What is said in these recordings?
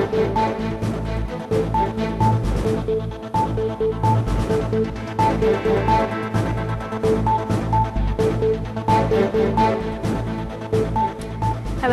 Hello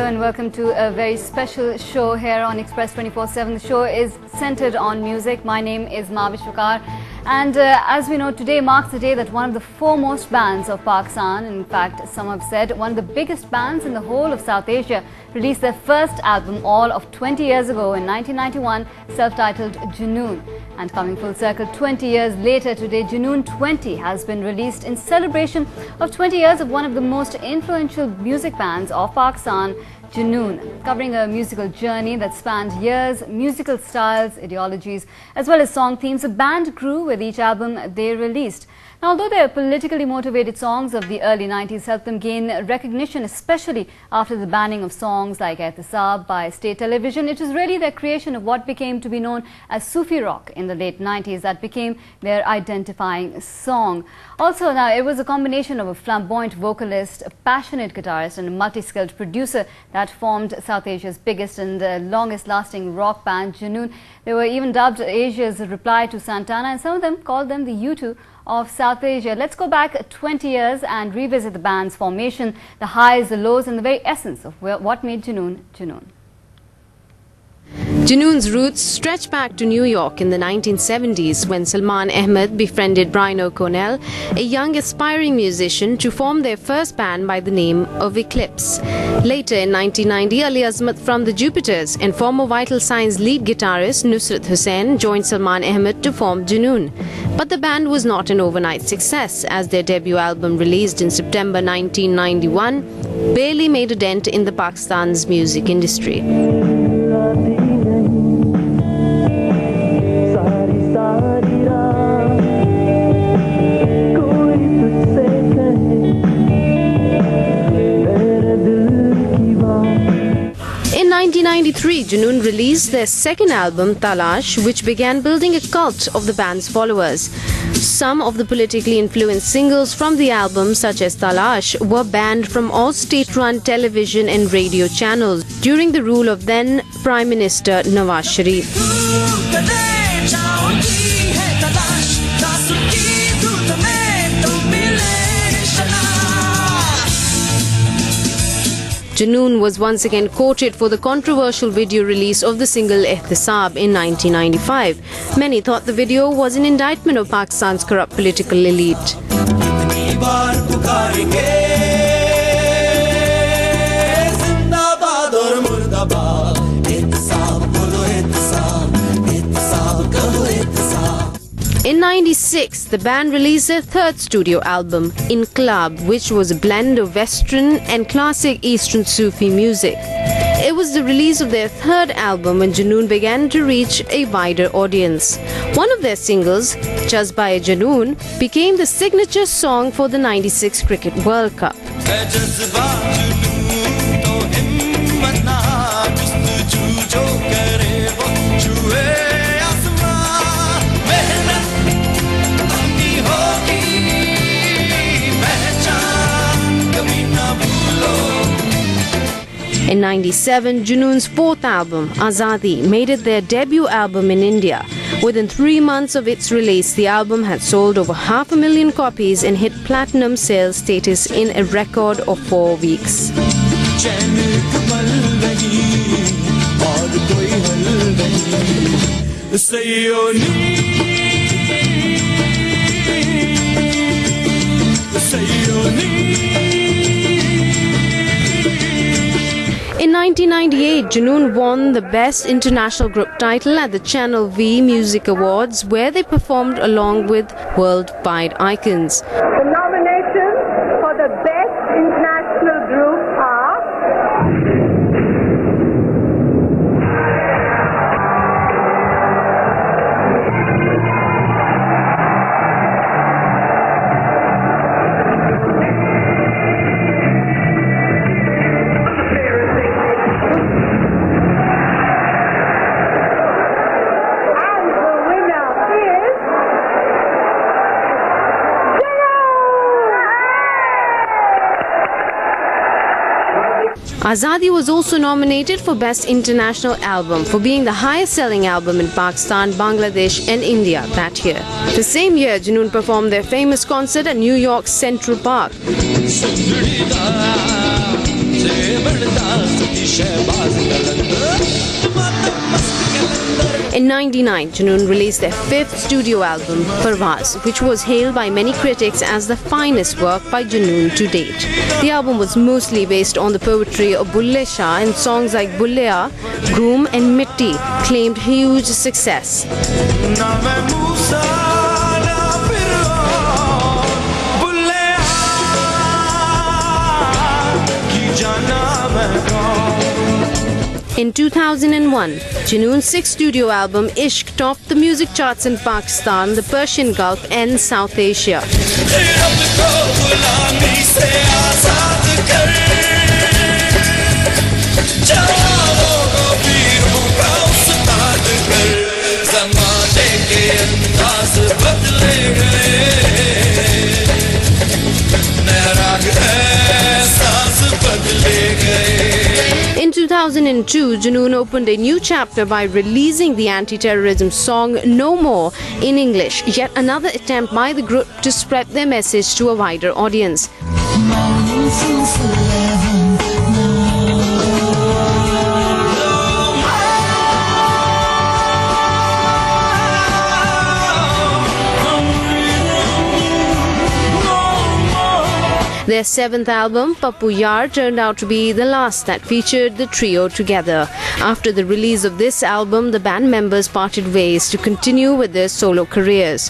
and welcome to a very special show here on Express 24/7. The show is centered on music. My name is Vishwakar, and as we know, today marks the day that one of the foremost bands of Pakistan, in fact some have said one of the biggest bands in the whole of South Asia, released their first album all of 20 years ago in 1991, self-titled Junoon. And coming full circle 20 years later today, Junoon 20 has been released in celebration of 20 years of one of the most influential music bands of Pakistan, Junoon, covering a musical journey that spanned years, musical styles, ideologies, as well as song themes. The band grew with each album they released. Now, although their politically motivated songs of the early 90s helped them gain recognition, especially after the banning of songs like Ehtisab by state television, it was really their creation of what became to be known as Sufi rock in the late 90s that became their identifying song. Also, now, it was a combination of a flamboyant vocalist, a passionate guitarist and a multi-skilled producer that formed South Asia's biggest and longest-lasting rock band, Junoon. They were even dubbed Asia's reply to Santana, and some of them called them the U2 of South Asia. Let's go back 20 years and revisit the band's formation, the highs, the lows, and the very essence of what made Junoon, Junoon. Junoon's roots stretch back to New York in the 1970s when Salman Ahmed befriended Brian O'Connell, a young aspiring musician, to form their first band by the name of Eclipse. Later in 1990, Ali Azmat from the Jupiters and former Vital Signs lead guitarist Nusrat Hussain joined Salman Ahmed to form Junoon. But the band was not an overnight success, as their debut album, released in September 1991, barely made a dent in the Pakistan's music industry. In 1993, Junoon released their second album, Talash, which began building a cult of the band's followers. Some of the politically influenced singles from the album, such as Talash, were banned from all state-run television and radio channels during the rule of then Prime Minister Nawaz Sharif. Junoon was once again quoted for the controversial video release of the single Ehtisab in 1995. Many thought the video was an indictment of Pakistan's corrupt political elite. In '96, the band released their third studio album, Inqilab, which was a blend of Western and classic Eastern Sufi music. It was the release of their third album when Junoon began to reach a wider audience. One of their singles, Jazba-e-Junoon, became the signature song for the '96 Cricket World Cup. In '97, Junoon's fourth album, Azadi, made it their debut album in India. Within 3 months of its release, the album had sold over 500,000 copies and hit platinum sales status in a record of 4 weeks. In 1998, Junoon won the Best International Group title at the Channel V Music Awards, where they performed along with worldwide icons. The nominations for the Best International Group are Azadi was also nominated for Best International Album for being the highest selling album in Pakistan, Bangladesh and India that year. The same year, Junoon performed their famous concert at New York's Central Park. In '99, Junoon released their fifth studio album, Parvaz, which was hailed by many critics as the finest work by Junoon to date. The album was mostly based on the poetry of Bulle Shah, and songs like Bulleya, Groom and Mitti claimed huge success. In 2001, Junoon's sixth studio album Ishq topped the music charts in Pakistan, the Persian Gulf and South Asia. In 2002, Junoon opened a new chapter by releasing the anti-terrorism song No More in English, yet another attempt by the group to spread their message to a wider audience. Their seventh album, Pappu Yaar, turned out to be the last that featured the trio together. After the release of this album, the band members parted ways to continue with their solo careers.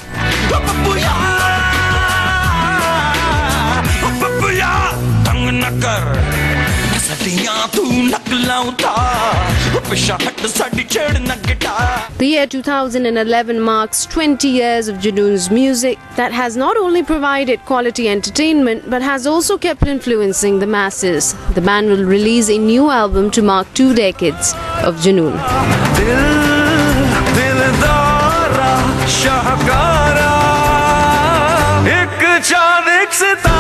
The year 2011 marks 20 years of Junoon's music that has not only provided quality entertainment but has also kept influencing the masses. The band will release a new album to mark 2 decades of Junoon. एक चाँद एक सितारा